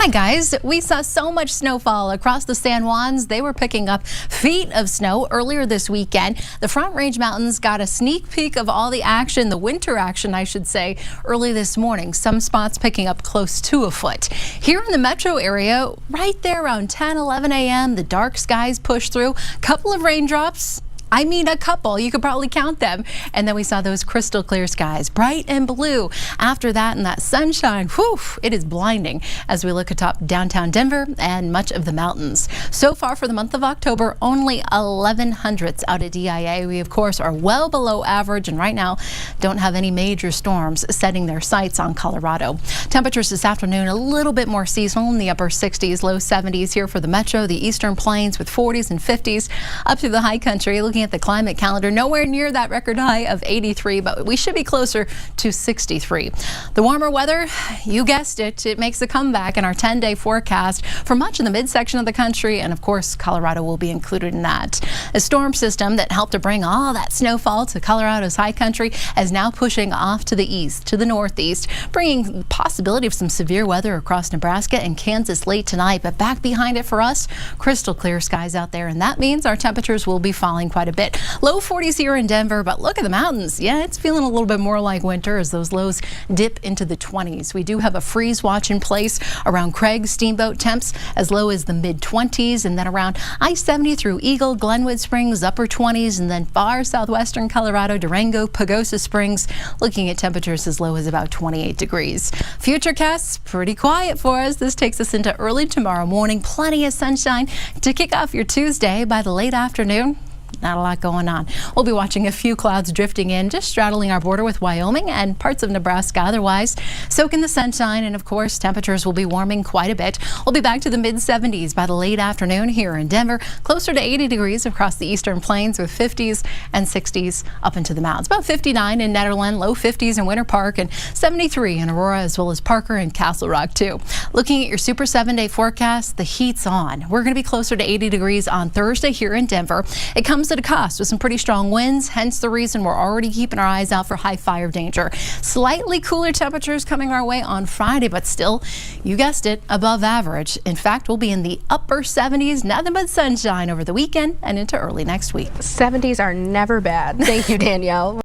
Hi guys, we saw so much snowfall across the San Juans. They were picking up feet of snow earlier this weekend. The Front Range Mountains got a sneak peek of all the action, the winter action I should say, early this morning. Some spots picking up close to a foot. Here in the metro area, right there around 10-11 a.m., the dark skies pushed through. A couple of raindrops. I mean, a couple. You could probably count them. And then we saw those crystal clear skies, bright and blue. After that, and that sunshine, whew, it is blinding as we look atop downtown Denver and much of the mountains. So far for the month of October, only 11 hundredths out of DIA. We, of course, are well below average and right now don't have any major storms setting their sights on Colorado. Temperatures this afternoon a little bit more seasonal in the upper 60s, low 70s here for the metro, the eastern plains with 40s and 50s up to the high country. Looking at the climate calendar, nowhere near that record high of 83, but we should be closer to 63. The warmer weather, you guessed it, it makes a comeback in our 10-day forecast for much of the midsection of the country, and of course Colorado will be included in that. A storm system that helped to bring all that snowfall to Colorado's high country is now pushing off to the east, to the northeast, bringing the possibility of some severe weather across Nebraska and Kansas late tonight, but back behind it for us, crystal clear skies out there, and that means our temperatures will be falling quite a bit. Low 40s here in Denver, but look at the mountains. Yeah, it's feeling a little bit more like winter as those lows dip into the 20s. We do have a freeze watch in place around Craig. Steamboat temps as low as the mid-20s, and then around I-70 through Eagle, Glenwood Springs, upper 20s, and then far southwestern Colorado, Durango, Pagosa Springs, looking at temperatures as low as about 28 degrees. Futurecasts pretty quiet for us. This takes us into early tomorrow morning. Plenty of sunshine to kick off your Tuesday. By the late afternoon, not a lot going on. We'll be watching a few clouds drifting in, just straddling our border with Wyoming and parts of Nebraska. Otherwise, soak in the sunshine, and of course, temperatures will be warming quite a bit. We'll be back to the mid-70s by the late afternoon here in Denver, closer to 80 degrees across the eastern plains with 50s and 60s up into the mountains. About 59 in Nederland, low 50s in Winter Park, and 73 in Aurora, as well as Parker and Castle Rock too. Looking at your super 7-day forecast, the heat's on. We're going to be closer to 80 degrees on Thursday here in Denver. It comes at a cost with some pretty strong winds, hence the reason we're already keeping our eyes out for high fire danger. Slightly cooler temperatures coming our way on Friday, but still, you guessed it, above average. In fact, we'll be in the upper 70s, nothing but sunshine over the weekend and into early next week. 70s are never bad. Thank you, Danielle.